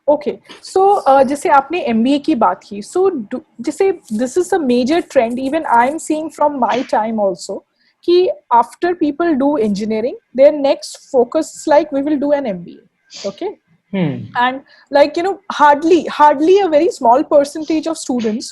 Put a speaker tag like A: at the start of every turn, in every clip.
A: Okay so जैसे आपने MBA की बात की, सो जैसे this is a major trend, even I am seeing from my time also, कि after people do engineering their next focus like we will do an MBA, okay, and like hardly a very small percentage of students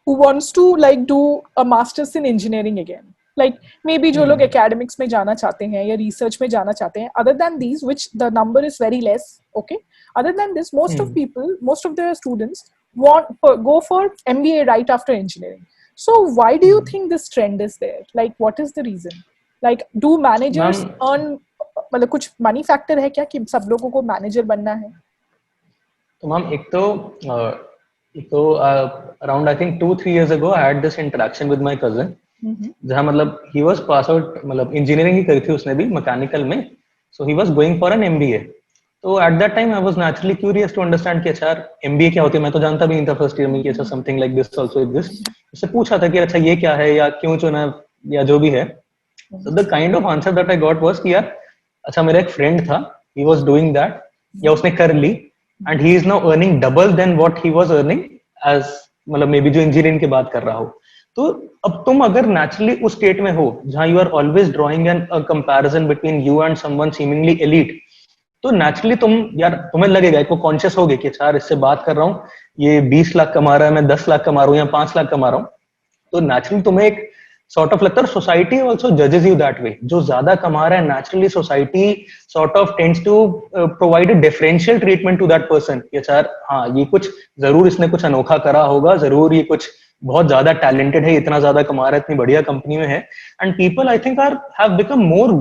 A: who wants to like do a masters in engineering again, like maybe जो लोग academics में जाना चाहते हैं या research में जाना चाहते हैं, other than these which the number is very less, okay, other than this most of people, most of the students go for MBA right after engineering. So why do you think this trend is there? Like what is the reason? Like do managers earn, मतलब कुछ money factor है क्या कि सब लोगों को manager बनना है?
B: तो मैम एक तो around I think 2-3 years ago I had this interaction with my cousin, जहाँ मतलब he was pass out, मतलब इंजीनियरिंग ही करी थी उसने भी मैकेनिकल में, so he was going for an MBA. तो at that time I was naturally curious to understand कि अच्छा MBA क्या होती है, मैं तो जानता भी नहीं था फर्स्ट ईयर में कि ऐसा something like this also exist. उससे पूछा था कि अच्छा ये क्या है या क्यों चुना या जो भी है. So the kind of answer that I got was कि यार अच्छा मेरा एक फ्रेंड था, he was doing that या उसने कर ली and he is now earning double than what he was earning as, मतलब मे बी जो इंजीनियरिंग की बात कर रहा हो. तो अब तुम अगर नेचुरली उस स्टेट में हो जहां you are always drawing an comparison between you and someone seemingly elite, तो नेचुरली तुम्हें लगेगा को कॉन्शियस होगे कि यार इससे बात कर रहा हूँ, ये 20 लाख कमा रहा है, मैं 10 लाख कमा रहा हूँ या 5 लाख कमा रहा हूँ. तो नेचुरली तुम्हें एक sort of लगता है society also judges you that way. जो ज्यादा कमा रहा है naturally society sort of tends to provide a differential treatment to that person. ये यार हाँ ये कुछ जरूर इसने कुछ अनोखा करा होगा, जरूर ये कुछ बहुत ज्यादा टैलेंटेड है, इतना ज्यादा कमा रहा है, इतनी बढ़िया कंपनी में है. And people I think have become more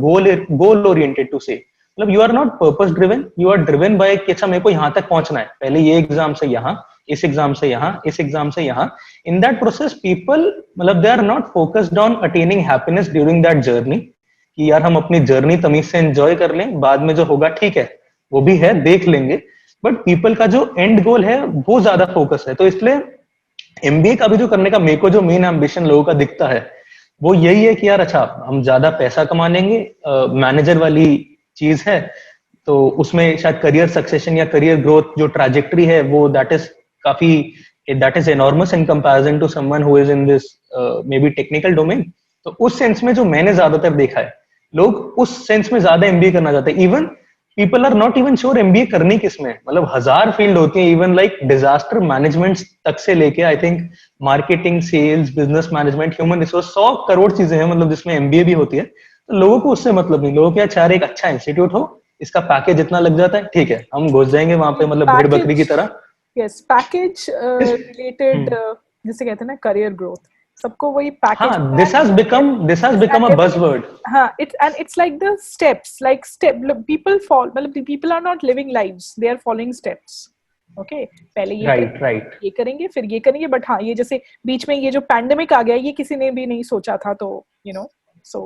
B: goal oriented to say, मतलब you are not purpose driven, you are driven by कि अच्छा मेरे को यहाँ तक पहुंचना है, पहले ये एग्जाम से यहाँ, इस एग्जाम से यहाँ, इस एग्जाम से यहाँ. इन दैट प्रोसेस पीपल मतलब they are not focused on attaining happiness during that journey, कि यार हम अपनी जर्नी तमीज से एंजॉय कर लें, बाद में जो होगा ठीक है, वो भी है देख लेंगे. बट पीपल का जो एंड गोल है वो ज्यादा फोकस है. तो इसलिए एमबीए का भी जो करने का मेरे को जो मेन एम्बिशन लोगों का दिखता है वो यही है कि यार अच्छा हम ज्यादा पैसा कमा लेंगे, मैनेजर वाली चीज है, तो उसमें शायद करियर सक्सेशन या करियर ग्रोथ जो ट्रैजेक्टरी है वो that is enormous in comparison to someone who is in this maybe technical domain. तो उस सेंस में जो मैंने ज्यादातर देखा है, लोग उस सेंस में ज्यादा एमबीए करना चाहते हैं. Even people are not even sure MBA करनी किसमें, मतलब 1000 फील्ड होती है, इवन लाइक डिजास्टर मैनेजमेंट तक से लेके I think marketing, sales, business management, human resource, 100 crore चीजें हैं मतलब जिसमें एमबीए भी होती है. तो लोगों को उससे मतलब नहीं, लोगों के चार एक अच्छा इंस्टीट्यूट हो, इसका पैकेज इतना लग जाता है, ठीक है हम घुस जाएंगे वहां पे, मतलब भेड़ बकरी की तरह.
A: यस, पैकेज रिलेटेड जिसे कहते हैं ना करियर ग्रोथ, सबको वही पैकेज.
B: हाँ, this has become a buzzword.
A: हाँ, it's like the steps, like people fall, मतलब people are not living lives, they are following steps. Okay, पहले ये करेंगे फिर ये करेंगे. बट हाँ, ये जैसे बीच में ये जो पैंडेमिक आ गया, ये किसी ने भी नहीं सोचा था, तो so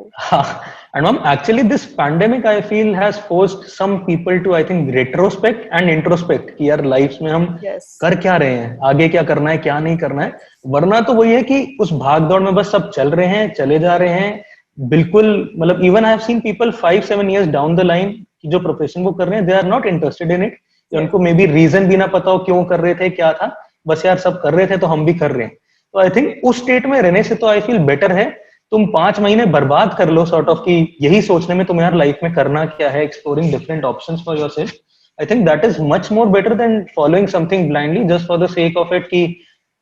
B: and ma'am, actually this pandemic I feel has forced some people to I think retrospect and introspect कि यार लाइफ में हम कर क्या रहे हैं, आगे क्या करना है, क्या नहीं करना है. वरना तो वही है कि उस भाग दौड़ में बस सब चल रहे हैं, चले जा रहे हैं बिल्कुल. मतलब even I have seen people 5-7 years down the line कि जो प्रोफेशन वो कर रहे हैं they are not interested in it, उनको मे बी रीजन भी ना पता हो क्यों कर रहे थे, क्या था, बस यार सब कर रहे थे तो हम भी कर रहे हैं. तो आई थिंक उस स्टेट में रहने से तो आई फील बेटर है तुम 5 महीने बर्बाद कर लो सॉर्ट ऑफ कि यही सोचने में तुम्हें यार लाइफ में करना क्या है, exploring different options for yourself. I think that is much more better than following something blindly just for the sake of it कि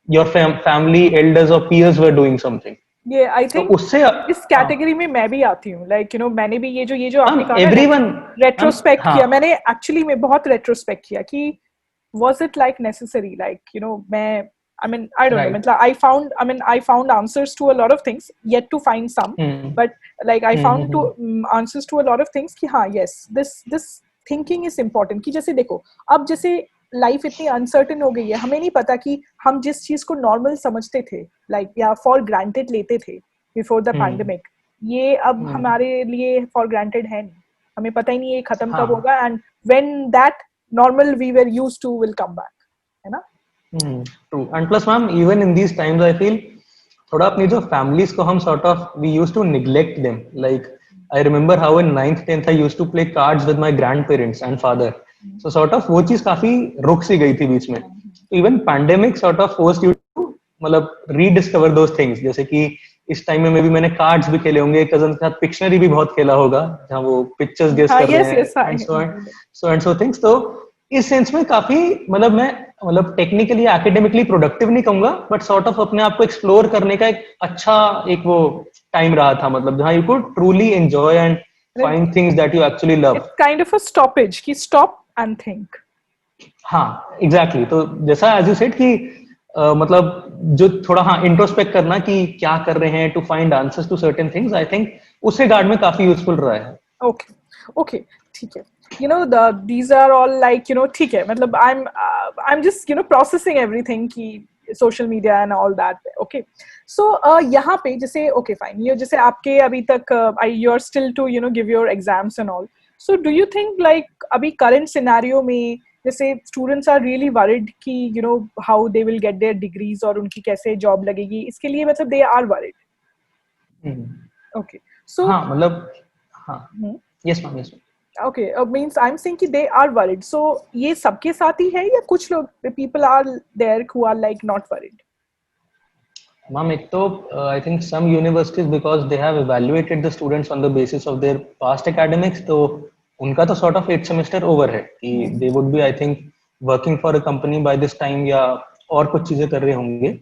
B: योर फैमिली, एल्डर्स और पीयर्स वर डूइंग समथिंग.
A: ये आई थिंक उससे इस category में मैं भी आती हूँ. लाइक मैंने भी ये जो आपने कहा
B: एवरीवन
A: रेट्रोस्पेक्ट किया, मैंने एक्चुअली में बहुत रेट्रोस्पेक्ट किया कि was it like necessary, like मैं I mean I don't know, I found answers to a lot of things, yet to find some, but like I found answers to a lot of things कि हाँ yes, this thinking is important. कि जैसे देखो अब जैसे life इतनी uncertain हो गई है, हमें नहीं पता कि हम जिस चीज को नॉर्मल समझते थे लाइक या फॉर ग्रांटेड लेते थे बिफोर द पैंडेमिक, ये अब हमारे लिए फॉर ग्रांटेड है नहीं. हमें पता ही नहीं ये खत्म कब होगा, and when that normal we were used to will come back, है ना.
B: True. And plus ma'am even in these times I feel थोड़ा अपनी जो फैमिलीज को हम sort of we used to neglect them. Like I remember how in 9th 10th I used to play cards with my grandparents and father. So sort of वो चीज काफी रुक सी गई थी बीच में. Even pandemic sort of forced you to मतलब रीडिस्कवर दोस थिंग्स. जैसे कि इस टाइम में मे बी मैंने कार्ड्स भी खेले होंगे, कजन के साथ पिक्शनरी भी बहुत खेला होगा जहाँ वो पिक्चर्स गेस कर रहे हैं एंड सो थिंग्स. तो इस सेंस में काफी मतलब मैं मतलब टेक्निकली एकेडमिकली प्रोडक्टिव नहीं कहूंगा, बट सॉर्ट ऑफ अपने आप को एक्सप्लोर करने का एक अच्छा एक वो टाइम रहा था, मतलब जहाँ you could truly enjoy and find things that you actually love.
A: Kind of a stoppage कि स्टॉप एंड थिंक.
B: हाँ एग्जैक्टली. तो जैसा एज यू सेड कि मतलब जो थोड़ा हाँ इंट्रोस्पेक्ट करना कि क्या कर रहे हैं to find answers to certain things, I think उस रिगार्ड में काफी यूजफुल रहा है.
A: ओके ठीक है. You know, these are all like, you know, ठीक है, मतलब I'm just, you know, processing everything कि social media and all that. Okay, so यहाँ पे जैसे okay fine, ये जैसे आपके अभी तक you're still to, you know, give your exams and all. So do you think like अभी current scenario में जैसे students are really worried कि you know how they will get their degrees और उनकी कैसे job लगेगी, इसके लिए मतलब they are worried. Okay, so
B: हाँ मतलब हाँ yes ma'am.
A: Okay, means I'm saying कि they are worried. So ये सबके साथ ही है या कुछ लोग people are there who are like not worried?
B: Ma'am, एक तो I think some universities because they have evaluated the students on the basis of their past academics, तो उनका तो sort of 8th semester over है कि they would be I think working for a company by this time या और कुछ चीजें कर रहे होंगे.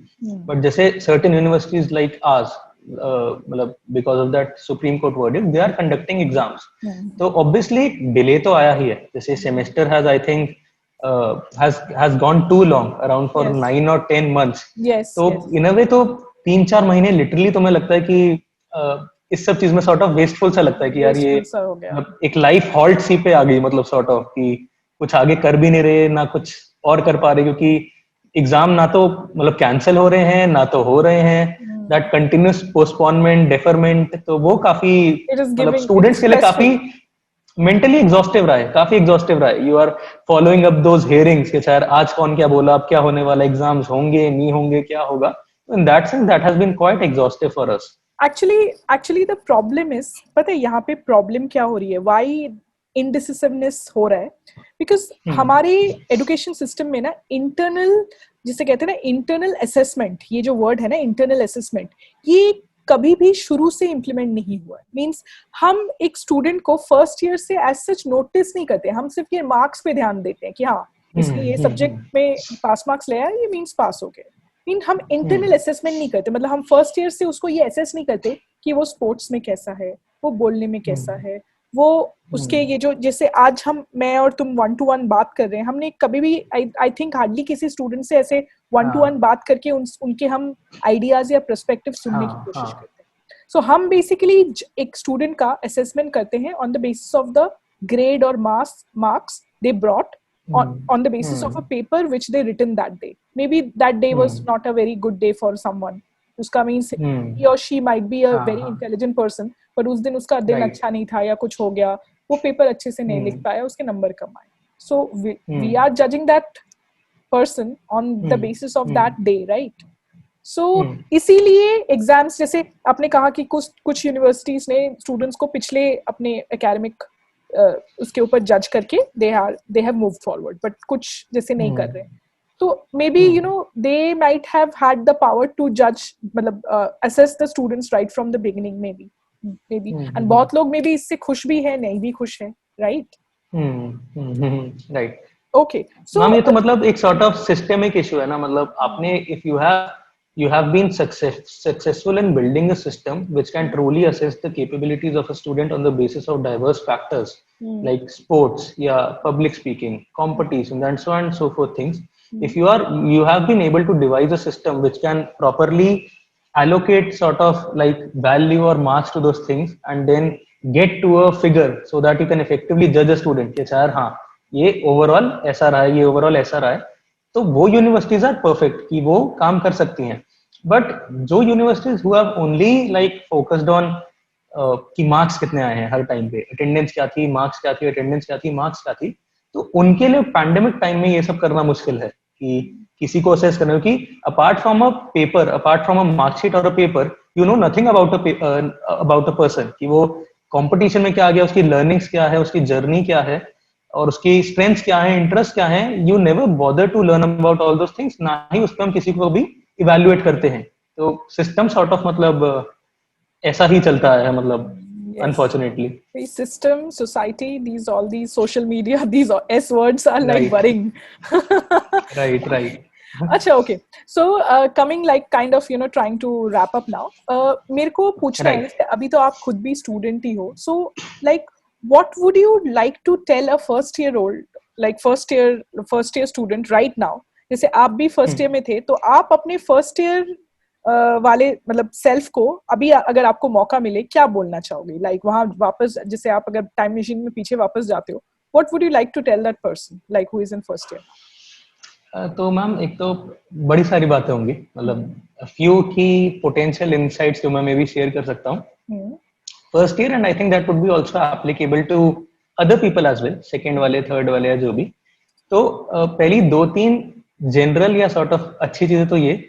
B: But जैसे certain universities like ours, मतलब because of that Supreme Court verdict, they are conducting exams. तो obviously delay तो आया ही है. जैसे semester has I think has gone too long, around for 9 or 10 months. तो in a way तो 3-4 महीने literally तो मुझे लगता है कि इस सब चीज में sort of wasteful सा लगता है कि यार ये मतलब एक life halt सी पे आ गई, मतलब sort of कि कुछ आगे कर भी नहीं रहे ना कुछ और कर पा रहे, क्योंकि एग्जाम ना तो मतलब कैंसिल हो रहे हैं ना तो हो रहे हैं. दैट कंटिन्यूस पोस्टपोनमेंट डेफरमेंट, तो वो काफी मतलब स्टूडेंट्स के लिए काफी मेंटली एग्जॉस्टिव रहा है, काफी एग्जॉस्टिव रहा है. You are following up those hearings कि सर आज कौन क्या बोला, अब क्या होने वाला, एग्जाम्स होंगे नहीं होंगे, क्या होगा. In that sense that has been quite exhaustive for us.
A: Actually the problem is, पता है यहाँ पे प्रॉब्लम क्या हो रही है, व्हाई इनडिसिसिवनेस हो रहा है, बिकॉज हमारे एजुकेशन सिस्टम में ना इंटरनल, जिसे कहते हैं ना इंटरनल असेसमेंट, ये जो वर्ड है ना इंटरनल असेसमेंट, ये कभी भी शुरू से इम्प्लीमेंट नहीं हुआ है. मींस हम एक स्टूडेंट को फर्स्ट ईयर से एज सच नोटिस नहीं करते, हम सिर्फ ये मार्क्स पे ध्यान देते हैं कि हाँ इसने ये सब्जेक्ट में पास मार्क्स ले आया, ये मींस पास हो गए. मीन हम इंटरनल असेसमेंट नहीं करते, मतलब हम फर्स्ट ईयर से उसको ये असेस नहीं करते कि वो स्पोर्ट्स में कैसा है, वो बोलने में कैसा है, वो उसके ये जो जैसे आज मैं और तुम 1-to-1 बात कर रहे हैं, हमने कभी भी आई थिंक हार्डली किसी स्टूडेंट से ऐसे 1-to-1 बात करके उनके हम आइडियाज या पर्सपेक्टिव सुनने की कोशिश करते हैं. सो हम बेसिकली एक स्टूडेंट का असेसमेंट करते हैं on the basis of the grade और marks they brought on the basis of a paper which they written that day. Maybe that day was not a very good day for someone. Uska means he or she might be a very intelligent person, but उस दिन उसका दिन अच्छा नहीं था या कुछ हो गया, वो पेपर अच्छे से नहीं लिख पाया, उसके नंबर कम आए. So we are judging that person on the basis of that day, right? So इसीलिए एग्जाम्स, जैसे आपने कहा कि कुछ यूनिवर्सिटीज ने स्टूडेंट्स को पिछले अपने एकेडमिक उसके ऊपर जज करके they have move forward, but कुछ जैसे नहीं कर रहे. तो maybe you know they might have had the power to जज, मतलब assess the students right from the beginning, maybe and बहुत लोग मे बी इससे खुश भी है, नहीं भी खुश है, राइट?
B: राइट.
A: ओके, सो
B: ये तो मतलब एक सॉर्ट ऑफ सिस्टेमिक इशू है ना, मतलब आपने if you have been successful in building a system which can truly assess the capabilities of a student on the basis of diverse factors like sports, public speaking, competition, and so on and so forth things. If you have been able to devise a system which can properly allocate sort of like value or marks to those things and then get to a figure so that you can effectively judge a student कि यार हाँ ये overall ऐसा रहा है, ये overall ऐसा रहा है, तो वो यूनिवर्सिटीज आर परफेक्ट कि वो काम कर सकती हैं. बट जो universities who have only like focused on कि मार्क्स कितने आए हैं हर टाइम पे, अटेंडेंस क्या थी, मार्क्स क्या थी, अटेंडेंस क्या थी, मार्क्स क्या थी, तो उनके लिए पैंडेमिक टाइम में ये सब करना मुश्किल है कि किसी को असेस करना, क्योंकि apart from a paper, apart from a marksheet और a paper, you know nothing about a person कि वो कंपटीशन में क्या आ गया, उसकी लर्निंग्स क्या है, उसकी जर्नी क्या है, और उसकी स्ट्रेंथ्स क्या है, इंटरेस्ट क्या है, you never bother to learn about all those things, ना ही उस पर हम किसी को भी इवेल्युएट करते हैं। तो सिस्टम सॉर्ट ऑफ मतलब ऐसा ही चलता है मतलब,
A: Yes.
B: Unfortunately.
A: The system, society, these all these social media, these S words are like
B: right
A: worrying.
B: Right right.
A: अच्छा, okay. So coming like kind of trying to wrap up now. मेरे को पूछना है,
B: राइट
A: जैसे अभी तो आप खुद भी स्टूडेंट ही हो, so like what would you like to tell a first year student right now? जैसे आप भी फर्स्ट ईयर में थे, तो आप अपने फर्स्ट ईयर वाले मतलब सेल्फ को अभी अगर आपको मौका मिले क्या बोलना चाहोगे? लाइक वहां वापस, जैसे आप अगर टाइम मशीन में पीछे वापस जाते हो, what would you like to tell that person like who is in first year?
B: तो मैम एक तो बड़ी सारी बातें होंगी, मतलब फ्यू की पोटेंशियल इनसाइट्स जो मैं मे बी शेयर कर सकता हूँ first year, and I think that would be also applicable to other people as well, second वाले, थर्ड वाले या जो भी। तो पहली दो तीन जनरल या सॉर्ट ऑफ अच्छी चीजें तो ये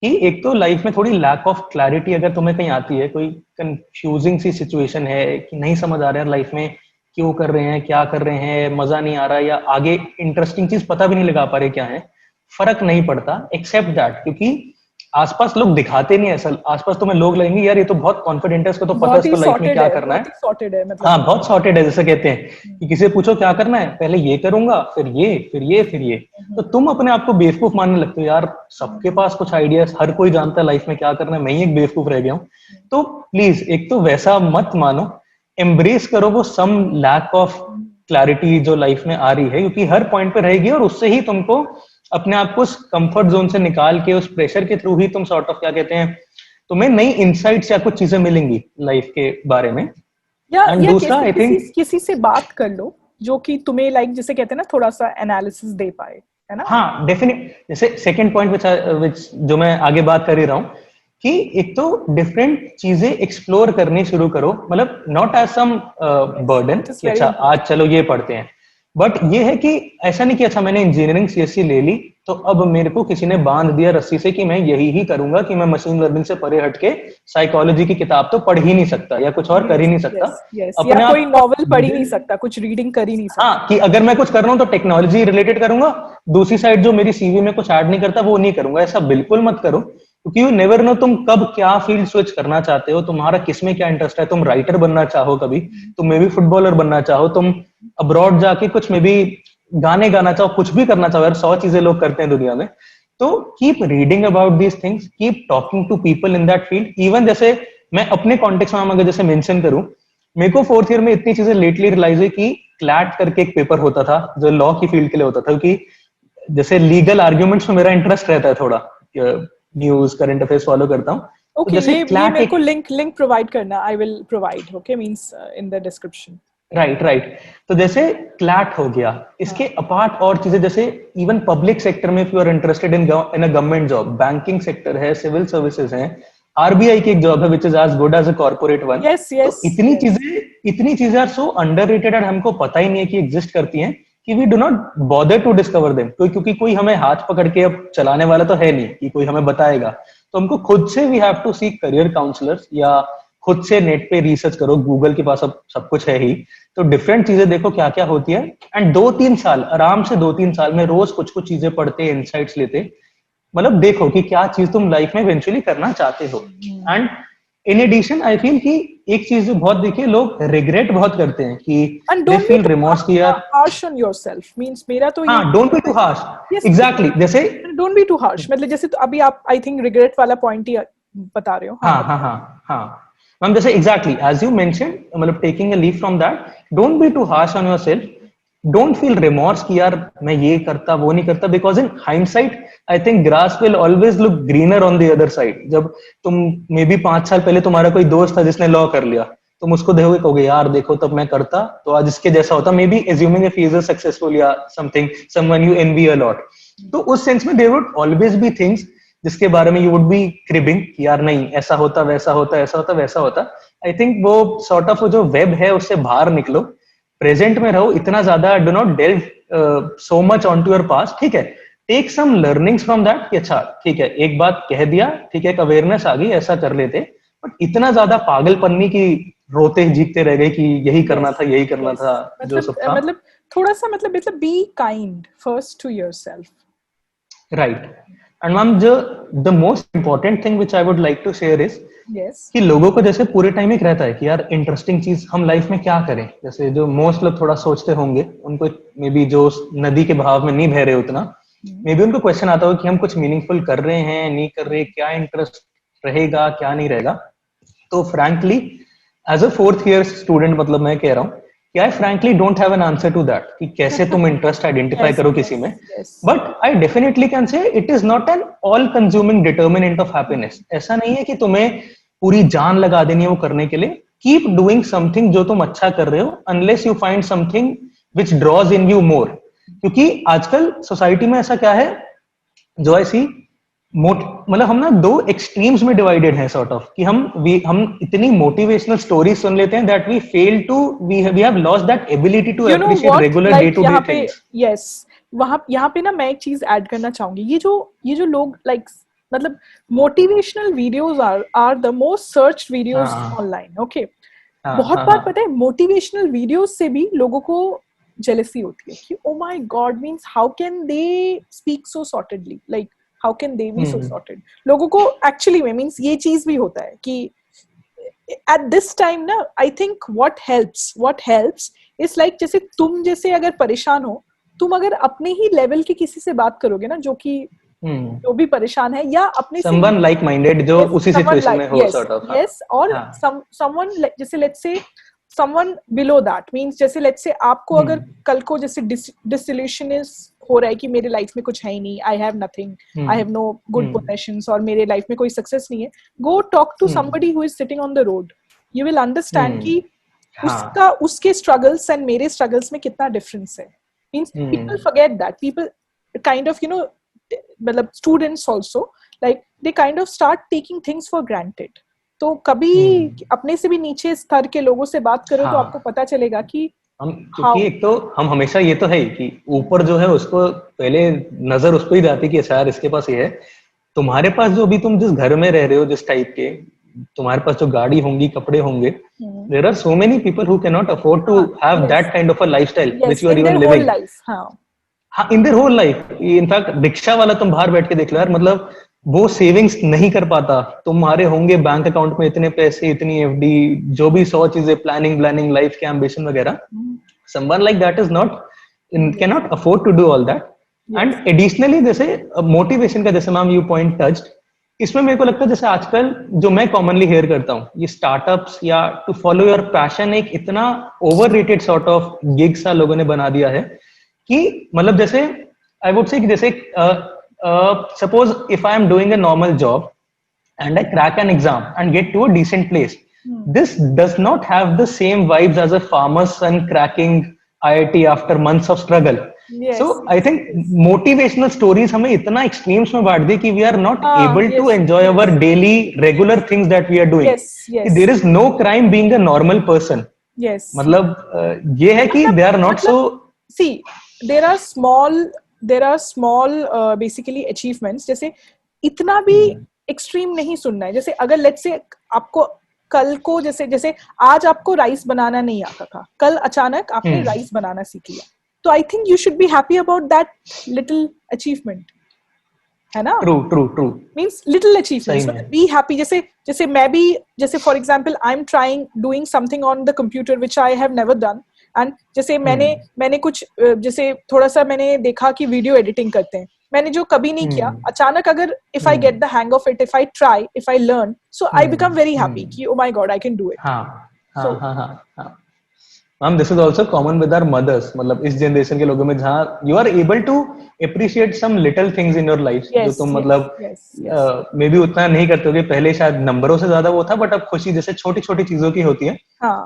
B: कि एक तो लाइफ में थोड़ी लैक ऑफ क्लैरिटी अगर तुम्हें कहीं आती है, कोई कंफ्यूजिंग सी सिचुएशन है कि नहीं समझ आ रहा है लाइफ में क्यों कर रहे हैं, क्या कर रहे हैं, मजा नहीं आ रहा, या आगे इंटरेस्टिंग चीज पता भी नहीं लगा पा रहे क्या है, फर्क नहीं पड़ता, एक्सेप्ट दैट। क्योंकि आसपास लोग दिखाते नहीं, असल आसपास तुम्हें लोग लगेंगे यार ये तो बहुत कॉन्फिडेंट है, इसको तो पता है इसको लाइफ में क्या करना है,
A: सॉर्टेड है मतलब।
B: हाँ बहुत सॉर्टेड है, जैसे कहते हैं कि किसी से पूछो क्या करना है, पहले ये करूंगा, फिर ये, फिर ये, फिर ये। तो तुम अपने आप को बेवकूफ मानने लगते हो, यार सबके पास कुछ आइडियाज, हर कोई जानता है लाइफ में क्या करना है, मैं ही एक बेवकूफ रह गया हूँ। तो प्लीज एक तो वैसा मत मानो, एम्ब्रेस करो वो सम लैक ऑफ क्लैरिटी जो लाइफ में आ रही है, क्योंकि हर पॉइंट पे रहेगी, और उससे ही तुमको अपने आप को उस कंफर्ट जोन से निकाल के उस प्रेशर के थ्रू ही तुम सॉर्ट ऑफ क्या कहते हैं, तुम्हें नई इनसाइट्स या कुछ चीजें मिलेंगी लाइफ के बारे में।
A: या
B: दूसरा आई थिंक
A: किसी से बात कर लो जो कि तुम्हें लाइक जैसे कहते हैं ना थोड़ा सा एनालिसिस दे पाए, है ना?
B: हाँ डेफिनेट, जैसे सेकंड पॉइंट विच जो मैं आगे बात कर ही रहा हूँ कि एक तो डिफरेंट चीजें एक्सप्लोर करनी शुरू करो, मतलब नॉट एज सम बर्डन कि अच्छा आज चलो ये पढ़ते हैं, बट ये है कि ऐसा नहीं कि अच्छा मैंने इंजीनियरिंग सीएससी ले ली तो अब मेरे को किसी ने बांध दिया रस्सी से कि मैं यही ही करूंगा, कि मैं मशीन लर्निंग से परे हटके साइकोलॉजी की किताब तो पढ़ ही नहीं सकता या कुछ और कर ही नहीं सकता,
A: अपने या कोई नॉवल पढ़ ही नहीं सकता, कुछ रीडिंग कर ही नहीं सकता।
B: हाँ, कि अगर मैं कुछ कर रहा हूँ तो टेक्नोलॉजी रिलेटेड करूंगा, दूसरी साइड जो मेरी सीवी में कुछ ऐड नहीं करता वो नहीं करूंगा। ऐसा बिल्कुल मत करो, क्योंकि यू नेवर नो तुम कब क्या फील्ड स्विच करना चाहते हो, तुम्हारा किसमें क्या इंटरेस्ट है। तुम राइटर बनना चाहो, कभी तुम मे बी फुटबॉलर बनना चाहो, तुम अब्रॉड जाके कुछ मे बी गाने गाना चाहो, कुछ भी करना चाहो, यार 100 चीजें लोग करते हैं दुनिया में। तो keep reading about these things, keep talking to people in that field. Even जैसे मैं अपने कॉन्टेक्स्ट में अगर जैसे मेंशन करूं, मेरे को फोर्थ ईयर में इतनी चीजें लेटली रियलाइज हुई कि क्लैट करके एक पेपर होता था जो लॉ की फील्ड के लिए होता था, क्योंकि जैसे लीगल आर्ग्यूमेंट्स में मेरा इंटरेस्ट रहता है थोड़ा, न्यूज करंट अफेयर्स फॉलो करता हूँ।
A: ओके,
B: जैसे
A: ये मेरे को लिंक प्रोवाइड करना, I will provide, okay, means in the description.
B: Right. तो जैसे क्लैट हो गया, इसके अपार्ट और चीजें जैसे इवन पब्लिक सेक्टर में if you are interested in a government job, banking sector है, सिविल सर्विसेज है, आरबीआई की एक जॉब है which is as good as a corporate one. इतनी चीजें आर सो अंडररेटेड एंड हमको पता ही नहीं है कि एग्जिस्ट करती हैं, कि we do not bother to discover them, क्योंकि कोई हमें हाथ पकड़ के अब चलाने वाला तो है नहीं कि कोई हमें बताएगा। तो हमको खुद से we have to seek career counsellors, या खुद से नेट पे रिसर्च करो, गूगल के पास अब सब कुछ है ही, तो डिफरेंट चीजें देखो क्या क्या होती है। एंड 2-3 साल आराम से, 2-3 साल में रोज कुछ कुछ चीजें पढ़ते, इनसाइट्स लेते, मतलब देखो कि क्या चीज तुम लाइफ में इवेंचुअली करना चाहते हो। And in addition I feel कि एक चीज जो बहुत देखिए लोग रिग्रेट बहुत करते हैं कि दे फील रिमोर्स कि यार
A: हार्श ऑन योरसेल्फ, मींस मेरा तो
B: हाँ, don't be too harsh, exactly, जैसे
A: डोंट बी टू हार्श, मतलब जैसे तो अभी आप आई थिंक रिग्रेट वाला पॉइंट ही बता रहे हो।
B: हाँ मैम, जैसे एग्जैक्टली एज यू मेंशन, मतलब taking a leave from that, don't be too harsh on yourself, don't feel remorse कि यार मैं ये करता वो नहीं करता, because in hindsight I think grass will always look greener on the other side. जब तुम मे बी 5 साल पहले तुम्हारा कोई दोस्त था जिसने लॉ कर लिया, तुम उसको देखोगे, कहोगे यार देखो तब मैं करता तो आज इसके जैसा होता, may be assuming if he is successful या something, someone you envy a lot. तो उस सेंस में there would always be things जिसके बारे में यू वुड बी क्रिबिंग, यार नहीं ऐसा होता, वैसा होता, ऐसा होता, वैसा होता। आई थिंक वो सॉर्ट ऑफ जो वेब है उससे बाहर निकलो, प्रेजेंट में रहो, इतना ज्यादा do not delve so much on to your past. ठीक है, take some learnings from that कि अच्छा ठीक है एक बात कह दिया, ठीक है एक अवेयरनेस आ गई, ऐसा कर लेते, बट इतना ज्यादा पागलपन्नी की रोते जीतते रह गए कि यही करना था, यही करना था, जो सब था।
A: मतलब थोड़ा सा मतलब be kind first to yourself.
B: Right. And ma'am जो the most important thing which I would like to share is
A: Yes.
B: कि लोगों को जैसे पूरे टाइम एक रहता है कि यार इंटरेस्टिंग चीज हम लाइफ में क्या करें, जैसे जो मोस्ट लोग थोड़ा सोचते होंगे उनको मे बी जो नदी के बहाव में नहीं बह रहे उतना, मे बी उनको क्वेश्चन आता हो कि हम कुछ मीनिंगफुल कर रहे हैं नहीं कर रहे, क्या इंटरेस्ट रहेगा क्या नहीं रहेगा. तो frankly as a fourth year student मतलब मैं कह रहा हूँ कि I frankly don't have an answer to that कि कैसे तुम इंटरेस्ट आइडेंटिफाई
A: Yes,
B: करो
A: yes,
B: किसी में.
A: yes.
B: But I definitely can say it is not an all consuming determinant of happiness. ऐसा नहीं है कि तुम्हें पूरी जान लगा देनी है वो करने के लिए. कीप डूइंग समथिंग जो तुम अच्छा कर रहे हो unless you find something which draws in you more. क्योंकि आजकल सोसाइटी में ऐसा क्या है, जो आई सी मतलब हम ना दो एक्सट्रीम्स में डिवाइडेड हैं सॉर्ट ऑफ, कि हम इतनी मोटिवेशनल स्टोरी सुन लेते हैं that we fail to we have lost that ability to
A: You know
B: appreciate
A: what?
B: Regular day
A: Like
B: today
A: यहाँ पे
B: थिंग्स.
A: yes, यहाँ पे ना मैं एक चीज ऐड करना चाहूंगी. ये जो लोग like मतलब motivational videos are the most searched videos
B: हाँ
A: online. Okay.
B: हाँ
A: बहुत
B: हाँ
A: बार
B: हाँ.
A: पता है मोटिवेशनल वीडियोस से भी लोगों को जेलसी होती है कि oh my god means how can they speak so sortedly, like how can they be so sorted. लोगों को एक्चुअली में मींस ये चीज भी होता है कि एट दिस टाइम ना I think what helps is like जैसे तुम जैसे अगर परेशान हो, तुम अगर अपने ही लेवल के किसी से बात करोगे ना जो भी परेशान है या अपने से
B: समवन लाइक माइंडेड जो उसी सिचुएशन में हो सॉर्ट ऑफ.
A: yes और
B: हाँ
A: someone जैसे let's say someone below that means जैसे let's say आपको अगर कल को जैसे disillusionist हो रहा है कि मेरे लाइफ में कुछ है ही नहीं, I have nothing, I have no good possessions और मेरे लाइफ में कोई सक्सेस नहीं है, go talk to somebody who is sitting on the road. You will understand कि उसका उसके struggles and मेरे struggles में कितना difference है. Means people forget that, people kind of मतलब students also like they kind of start taking things for granted. तो कभी अपने से भी नीचे स्तर के लोगों से बात करो तो आपको पता चलेगा कि
B: क्योंकि एक तो हम हमेशा ये तो है ही कि ऊपर जो है उसको पहले नजर उस पर ही जाती है कि अच्छा यार इसके पास ये है. तुम्हारे पास जो अभी तुम जिस घर में रह रहे हो जिस टाइप के, तुम्हारे पास जो गाड़ी होंगी कपड़े होंगे, there are so many people who can not afford to have that kind of a lifestyle which you are even living. हाँ in their whole life. In fact रिक्शा वाला तुम बाहर बैठ के देख लो यार, मतलब वो सेविंग्स नहीं कर पाता. तुम्हारे होंगे बैंक अकाउंट में इतने पैसे, इतनी एफडी, जो भी 100 चीजें, प्लानिंग लाइफ के एम्बिशन वगैरह. Someone like that is not can not afford to do all that. And additionally जैसे मोटिवेशन का जैसे मैम यू पॉइंट टच्ड, इसमें मेरे को लगता है जैसे आजकल जो मैं कॉमनली हेयर करता हूँ ये स्टार्टअप्स या टू फॉलो योर पैशन एक इतना ओवररेटेड सॉर्ट ऑफ गिग सा लोगों ने बना दिया है कि मतलब जैसे आई वुड से कि जैसे suppose if I am doing a normal job and I crack an exam and get to a decent place, this does not have the same vibes as a farmer's son cracking IIT after months of struggle.
A: Yes.
B: So I think motivational stories हमें इतना extremes में बांट दी कि we are not able to enjoy our daily regular things that we are doing.
A: Yes.
B: There is no crime being a normal person.
A: Yes.
B: मतलब ये है कि they are not so.
A: See, there are small basically achievements. जैसे इतना भी extreme नहीं सुनना है. जैसे अगर लेट्स से आपको कल को जैसे आज आपको राइस बनाना नहीं आता था, कल अचानक आपने राइस बनाना सीख लिया, तो I think you should be happy about that little achievement, है ना?
B: True
A: means little achievements, be happy. जैसे मैं भी जैसे for example I am trying doing something on the computer which I have never done. And जैसे मैंने कुछ जैसे थोड़ा सा मैंने देखा कि वीडियो एडिटिंग करते हैं, मैंने जो कभी नहीं किया, अचानक अगर if I get the hang of it, if I try, if I learn, so I become very happy कि oh my god I can do it.
B: हाँ ma'am this is also common with our mothers. मतलब इस generation के लोगों में जहाँ you are able to appreciate some little things in your life जो तुम मतलब मे बी उतना नहीं करते होगे पहले, शायद नंबरों से ज्यादा वो था, बट अब खुशी जैसे छोटी छोटी चीजों की होती है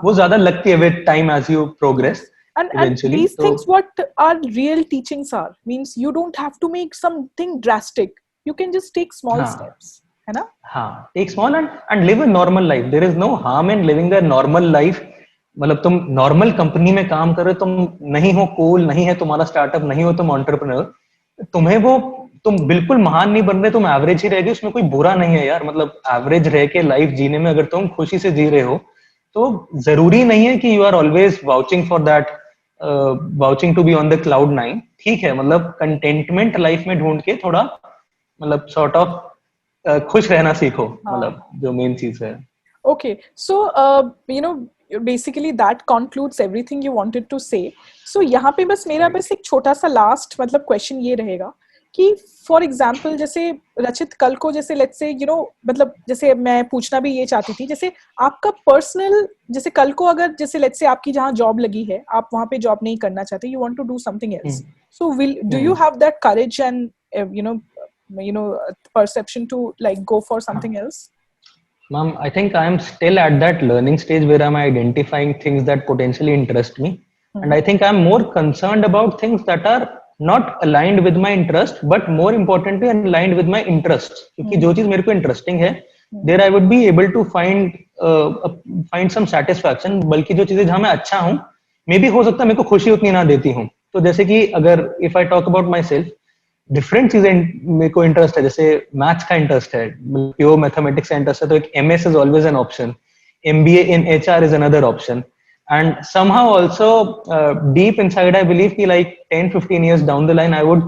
B: वो ज्यादा लगती है with time as you progress.
A: And these things what our real teachings are means you don't have to make something drastic, you can just take small steps, है ना?
B: हाँ, take small and live a normal life. There is no harm in living a normal life. मतलब तुम normal company में काम कर रहे हो, तुम नहीं हो कूल, नहीं है तुम्हारा स्टार्टअप, नहीं हो तुम एंटरप्रेन्योर, तुम्हें वो तुम बिल्कुल महान नहीं बन रहे, तुम एवरेज ही रहेगी, उसमें कोई बुरा नहीं है यार. मतलब एवरेज रह के लाइफ जीने में अगर तुम खुशी से जी रहे हो तो जरूरी नहीं है कि you are always vouching for that vouching to be on the cloud 9, ठीक है, मतलब कंटेंटमेंट लाइफ में ढूंढ के थोड़ा मतलब सॉर्ट ऑफ खुश रहना सीखो, मतलब जो मेन चीज है.
A: Okay, so basically that concludes everything you wanted to say. So यहाँ पे बस मेरा बस एक छोटा सा लास्ट मतलब क्वेश्चन ये रहेगा कि फॉर एग्जाम्पल जैसे रचित कल को जैसे लेट्स से मतलब जैसे मैं पूछना भी ये चाहती थी, जैसे आपका पर्सनल जैसे कल को अगर जैसे लेट्स से आपकी जहाँ जॉब लगी है आप वहाँ पे जॉब नहीं करना चाहते, you want to do something else, so will do you have that courage and perception to like go for something else?
B: Ma'am, I think I am still at that learning stage where I'm identifying things that potentially interest me. And I think I'm more concerned about things that are not aligned with my interest, but more importantly aligned with my interests. क्योंकि जो चीज मेरे को interesting है, there I would be able to find some satisfaction. बल्कि जो चीजें जहाँ मैं अच्छा हूँ, maybe हो सकता है मेरे को खुशी उतनी ना देती हूँ. तो जैसे कि अगर if I talk about myself, different चीजें मेरे को इंटरेस्ट है, जैसे मैथ्स का इंटरेस्ट है, प्योर मैथमेटिक्स का इंटरेस्ट है, तो एक MS is always an option, MBA in HR is another option, and somehow also deep inside I believe कि like 10-15 years down the line I would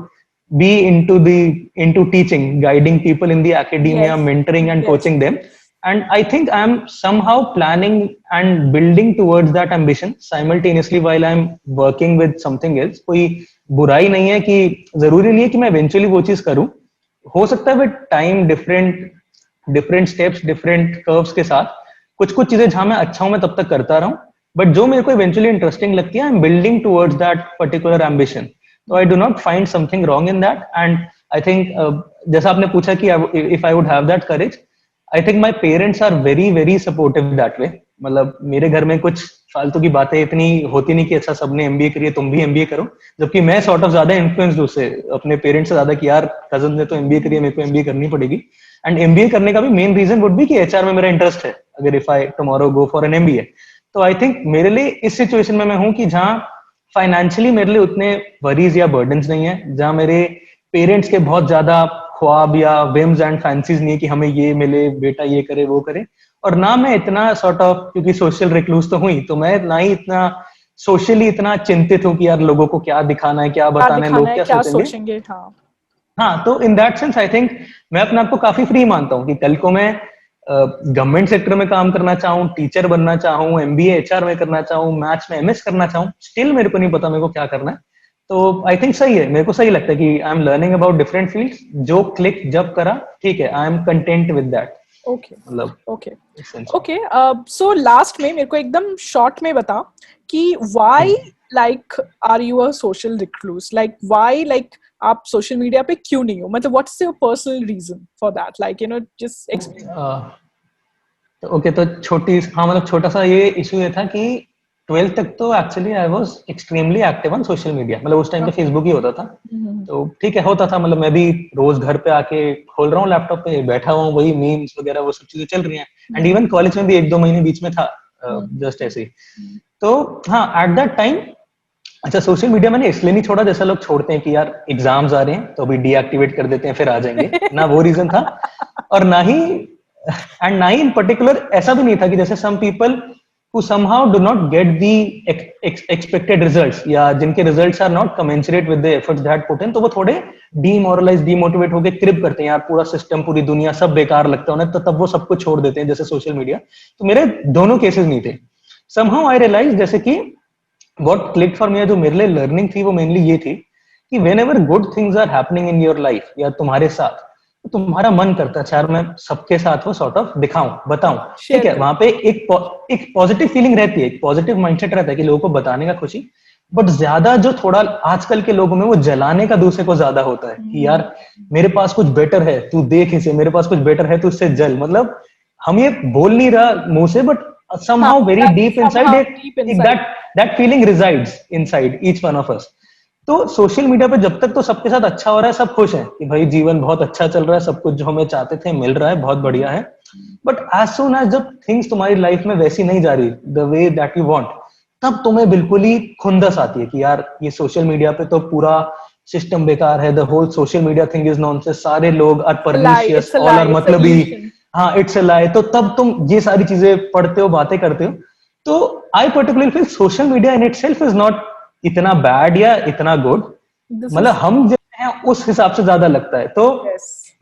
B: be into teaching, guiding people in the academia, mentoring and coaching them. And I think I am somehow planning and building towards that ambition simultaneously while I'm working with something else. कोई बुराई नहीं है, कि जरूरी नहीं है कि मैं इवेंचुअली वो चीज करूं, हो सकता है with time different steps different curves के साथ कुछ चीजें जहां मैं अच्छा हूं मैं तब तक करता रहूं, बट जो मेरे को इवेंचुअली इंटरेस्टिंग लगती है I am building towards that particular ambition. तो I do not find something wrong in that. And I think जैसा आपने पूछा कि if I would have that courage, I think my parents are very very supportive that way. मतलब मेरे घर में कुछ फालतू की बातें इतनी होती नहीं कि अच्छा सबने एमबीए करी है तुम भी एमबीए करो, जबकि मैं सॉर्ट ऑफ ज्यादा इन्फ्लुएंस्ड उससे अपने पेरेंट्स से ज्यादा कि यार कजन ने तो एमबीए करी है, मेरे को एमबीए करनी पड़ेगी. एंड एमबीए करने का भी मेन रीजन वुड बी कि एचआर में मेरा इंटरेस्ट है, अगर if I tomorrow go for an MBA. तो आई थिंक मेरे लिए इस सिचुएशन में मैं हूं कि जहां फाइनेंशियली मेरे लिए उतने वरीज या बर्डन्स नहीं है, जहां मेरे पेरेंट्स के बहुत ज्यादा ख्वाब या विम्स एंड फैंसीज नहीं है कि हमें ये मिले, बेटा ये करे वो करे, और ना मैं इतना सॉर्ट ऑफ, क्योंकि सोशल रिक्लूस तो हुई, तो मैं ना ही इतना सोशली इतना चिंतित हूँ कि यार लोगों को क्या दिखाना है, क्या बताना है, लोग क्या सोचेंगे. हाँ, तो इन दैट सेंस आई थिंक मैं अपने आप को काफी फ्री मानता हूँ कि कल को मैं गवर्नमेंट सेक्टर में काम करना चाहूँ, टीचर बनना चाहूँ, एमबीए एचआर में करना चाहूँ, मैथ्स में एमएस करना चाहूँ, स्टिल मेरे को नहीं पता मेरे को क्या करना है. तो आई थिंक सही है, मेरे को सही लगता है कि I am learning about different fields, जो क्लिक जब करा ठीक है, I am content with that.
A: Okay. So last में मेरे को एकदम शॉर्ट में बता कि why like are you a social recluse, like why like आप सोशल मीडिया पे क्यों नहीं हो, मतलब what's your personal reason for that, like just explain.
B: Okay, तो मतलब छोटा सा ये इशू ये था कि 12th तक तो actually I was extremely active on social media, मतलब उस टाइम पे फेसबुक ही होता था. तो ठीक है, होता था, मतलब मैं भी रोज घर पे आके खोल रहा हूँ लैपटॉप पे, बैठा हुआ वही मीम्स वगैरह वो सब चीजें चल रही हैं. एंड इवन कॉलेज में भी 1-2 महीने बीच में था जस्ट ऐसे ही. तो हाँ, एट दैट टाइम अच्छा सोशल मीडिया मैंने इसलिए नहीं छोड़ा, जैसा लोग छोड़ते हैं कि यार एग्जाम्स आ रहे हैं तो अभी डीएक्टिवेट कर देते हैं फिर आ जाएंगे, ना वो रीजन था, और ना ही इन पर्टिकुलर ऐसा भी नहीं था कि जैसे some people who somehow do not get the expected results, या जिनके results are not commensurate with the efforts that put in, तो वो थोड़े demoralized demotivate होके क्रिप करते हैं, यार पूरा सिस्टम पूरी दुनिया सब बेकार लगता है उन्हें, तो तब वो सब कुछ छोड़ देते हैं जैसे सोशल मीडिया. तो मेरे दोनों केसेस नहीं थे. somehow I realized जैसे कि what clicked for me, जो मेरे लिए लर्निंग थी वो मेनली ये थी कि whenever good things are happening in your life या तुम्हारे साथ, तो तुम्हारा मन करता है यार मैं सबके साथ वो सॉर्ट ऑफ दिखाऊं, बताऊं, ठीक है, वहां पे एक पॉजिटिव फीलिंग रहती है, एक पॉजिटिव माइंडसेट रहता है कि लोगों को बताने का खुशी. बट ज्यादा जो थोड़ा आजकल के लोगों में वो जलाने का दूसरे को ज्यादा होता है कि यार मेरे पास कुछ बेटर है, तू देख इसे, मेरे पास कुछ बेटर है, तू इससे जल. मतलब हम ये बोल नहीं रहा मुंह से, but somehow very deep inside that feeling resides inside each one of us. तो सोशल मीडिया पे जब तक तो सबके साथ अच्छा हो रहा है, सब खुश हैं कि भाई जीवन बहुत अच्छा चल रहा है, सब कुछ जो हमें चाहते थे मिल रहा है, बहुत बढ़िया है. बट एज सून एज जब थिंग्स तुम्हारी लाइफ में वैसी नहीं जा रही the way that you want, तब तुम्हें बिल्कुल ही खुंदस आती है कि यार ये सोशल मीडिया पे तो पूरा सिस्टम बेकार है, the whole social media thing is nonsense, सारे लोग आर परनिशियस, ऑल आर मतलबी, हाँ इट्स अ लाई. तो तब तुम ये सारी चीजें पढ़ते हो, बातें करते हो. तो I particularly feel social media in itself is not इतना बैड या इतना गुड, मतलब हम जो हैं उस हिसाब से ज्यादा लगता है। तो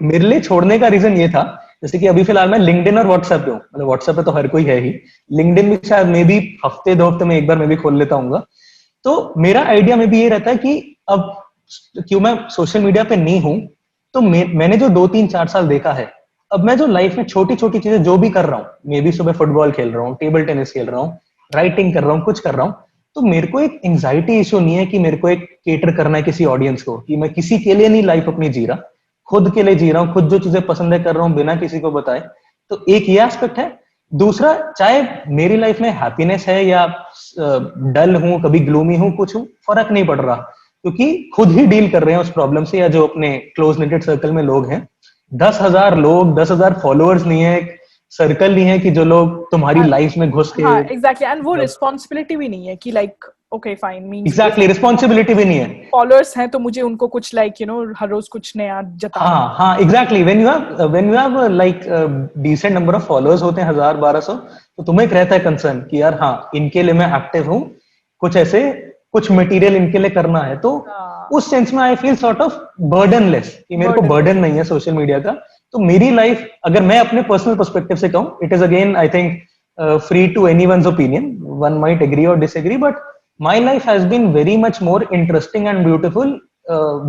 B: मेरे लिए छोड़ने का रीजन ये था, जैसे कि अभी फिलहाल मैं लिंक्डइन और व्हाट्सएप पे हूँ, मतलब व्हाट्सएप पे तो हर कोई है ही, लिंक्डइन भी शायद मे भी हफ्ते 2 हफ्ते में एक बार मैं भी खोल लेता हूँ। तो मेरा आइडिया में भी ये रहता है कि अब क्यों मैं सोशल मीडिया पे नहीं हूं, तो मैंने जो 2 3 4 साल देखा है, अब मैं जो लाइफ में छोटी छोटी चीजें जो भी कर रहा हूँ, मे भी सुबह फुटबॉल खेल रहा हूँ, टेबल टेनिस खेल रहा हूँ, राइटिंग कर रहा हूँ, कुछ कर रहा हूँ, तो मेरे को एक एंजाइटी इशू नहीं है कि मेरे को एक केटर करना है किसी ऑडियंस को, कि मैं किसी के लिए नहीं लाइफ अपनी जी रहा, खुद के लिए जी रहा हूँ, खुद जो चीजें पसंद है कर रहा हूँ बिना किसी को बताए। तो एक ये एस्पेक्ट है। दूसरा, चाहे मेरी लाइफ में हैप्पीनेस है या डल हूं, कभी ग्लूमी हूं, कुछ हूं, फर्क नहीं पड़ रहा, क्योंकि खुद ही डील कर रहे हैं उस प्रॉब्लम से, या जो अपने क्लोज निटेड सर्कल में लोग हैं, 10,000 लोग, 10,000 फॉलोअर्स नहीं है, सर्कल नहीं है कि जो लोग तुम्हारी लाइफ में घुस के,
A: हाँ एग्जैक्टली, एंड वो रिस्पॉन्सिबिलिटी भी नहीं है कि like okay fine means
B: exactly responsibility भी नहीं है,
A: फॉलोअर्स हैं तो मुझे उनको कुछ लाइक हर रोज कुछ नया जताना।
B: हाँ हाँ exactly, when you have like decent number of followers होते हैं 1,000 1,200, तो तुम्हें एक रहता है कंसर्न कि यार हाँ इनके लिए मैं एक्टिव हूँ, कुछ ऐसे कुछ मटेरियल इनके लिए करना है। तो उस सेंस में आई फील सॉर्ट ऑफ बर्डनलेस, कि मेरे को बर्डन नहीं है सोशल मीडिया का। तो मेरी लाइफ, अगर मैं अपने पर्सनल पर्सपेक्टिव से कहूँ, it is again I think free to anyone's opinion, one might agree और disagree, but my life has been very much more interesting and beautiful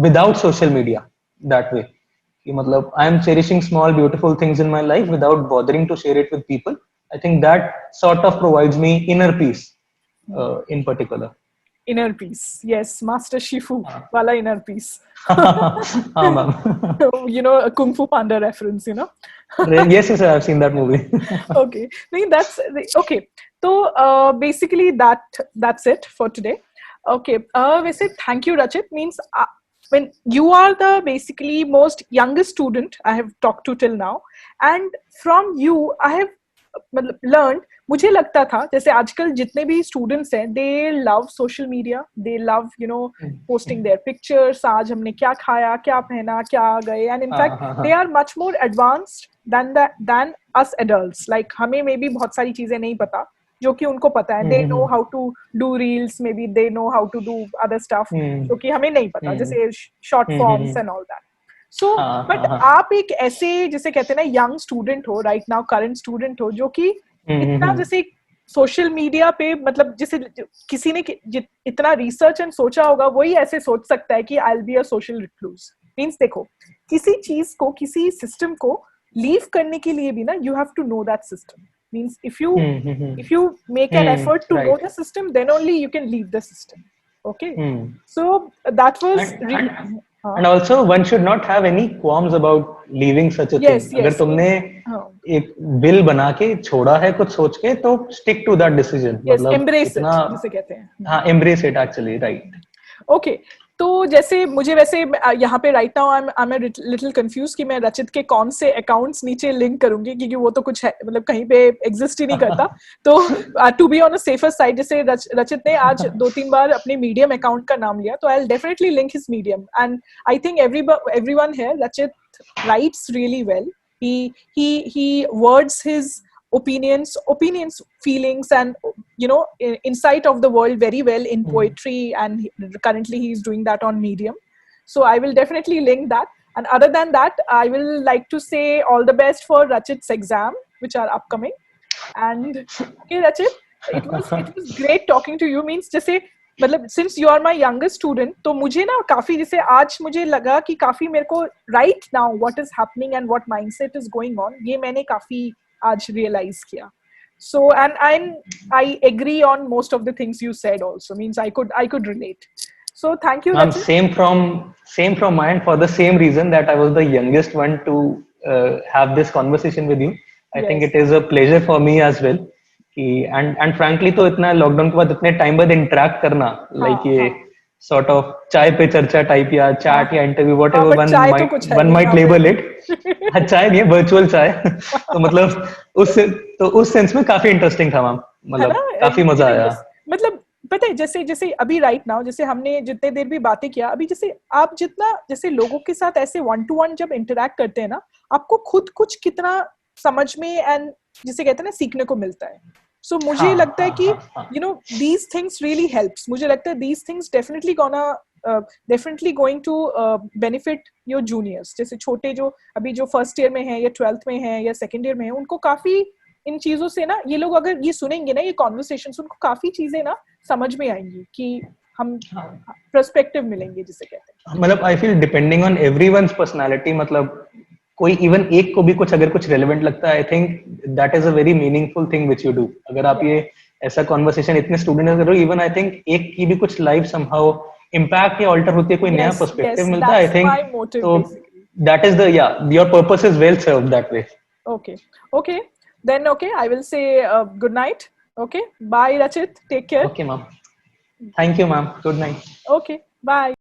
B: without social media, that way, कि मतलब I am cherishing small beautiful things in my life without bothering to share it with people. I think that sort of provides me inner peace in particular.
A: Inner peace, yes, master Shifu वाला inner peace.
B: हाँ ma'am.
A: Kung Fu Panda reference,
B: Yes, yes, I have seen that movie.
A: Okay, that's okay. So basically that's it for today. Okay, we say thank you, Rachit. Means when you are the basically most youngest student I have talked to till now, and from you I have learned, मुझे लगता था जैसे आजकल जितने भी students हैं, they love social media, they love posting their pictures, आज हमने क्या खाया, क्या पहना, क्या आ गए, and in fact they are much more advanced than us adults. Like हमें मे बी बहुत सारी चीजें नहीं पता जो कि उनको पता है, they know how to do reels, maybe they know how to do other stuff जो कि हमें नहीं पता, जैसे short forms and all that. So but आप एक ऐसे जिसे कहते हैं ना यंग स्टूडेंट हो, राइट नाउ करंट स्टूडेंट हो, जो कि इतना जैसे सोशल मीडिया पे, मतलब जैसे किसी ने इतना रिसर्च एंड सोचा होगा, वही ऐसे सोच सकता है कि I will be a social recluse. Means देखो, किसी चीज को, किसी सिस्टम को लीव करने के लिए भी ना you have to know that system. Means if you make an effort to know the system, then only you can leave the system. Okay, so that was
B: And also one should not have any qualms about leaving such a thing. अगर तुमने एक will बना के छोड़ा है कुछ सोच के, तो stick to that decision. मतलब
A: embrace it जिसे कहते हैं।
B: हाँ, embrace it actually, right.
A: Okay, तो जैसे मुझे वैसे यहाँ पे right now I am little confuse कि मैं रचित के कौन से अकाउंट्स नीचे लिंक करूंगी, क्योंकि वो तो कुछ है मतलब कहीं पे एग्जिस्ट ही नहीं करता। तो to be on a safer side, जैसे रचित ने आज 2-3 बार अपने मीडियम अकाउंट का नाम लिया, तो I will definitely link his medium, and I think everyone here, Rachit writes really well, he words his opinions, feelings, and insight of the world very well in poetry, and currently he is doing that on Medium. So I will definitely link that. And other than that, I will like to say all the best for Rachit's exam, which are upcoming. And okay, Rachit, it was great talking to you. Means जैसे मतलब since you are my youngest student, तो मुझे ना काफी, जैसे आज मुझे लगा कि काफी मेरे को right now what is happening and what mindset is going on, ये मैंने काफी आज realize किया. So and I agree on most of the things you said also. Means I could relate. So thank you.
B: Same from my end, for the same reason that I was the youngest one to have this conversation with you. I think it is a pleasure for me as well. And frankly, तो इतना lockdown के बाद इतने time बाद interact करना, like ये sort of चाय पे चर्चा टाइप या चैट या interview, whatever one might label it. चाय नहीं है, वर्चुअल चाय। तो मतलब उस सेंस में काफी इंटरेस्टिंग था मैम, मतलब काफी मजा आया।
A: मतलब पता है, जैसे अभी राइट नाउ, जैसे हमने जितने देर भी बातें किया अभी, जैसे आप जितना जैसे लोगों के साथ ऐसे 1-to-1 जब इंटरेक्ट करते हैं ना, आपको खुद कुछ कितना समझ में एंड जिसे कहते हैं ना सीखने को मिलता है। So मुझे लगता है कि
B: हाँ.
A: you know these things really helps. मुझे लगता है these things definitely going to benefit your juniors. जैसे छोटे जो अभी जो फर्स्ट ईयर में है या 12th में है या सेकेंड ईयर में है, उनको काफी इन चीजों से ना, ये लोग अगर ये सुनेंगे ना ये कॉन्वर्सेशंस, उनको काफी चीजें ना समझ में आएंगी कि हम पर्सपेक्टिव मिलेंगे जिसे कहते हैं.
B: मतलब I feel depending on everyone's personality, मतलब कोई इवन एक को भी कुछ अगर कुछ रेलेवेंट लगता है, आई think that is a very meaningful thing which you do. अगर आप ये ऐसा कॉन्वर्सेशन इतने स्टूडेंट करो, इवन आई थिंक एक की भी कुछ लाइफ समहाउ इम्पैक्ट या ऑल्टर होती है, कोई नया पर्सपेक्टिव मिलता है, आई थिंक. तो that is the your purpose is well served that way.
A: Okay, then okay, I will say good night. Okay, bye Rachit, take care.
B: Okay ma'am, thank you ma'am, good night.
A: Okay, bye.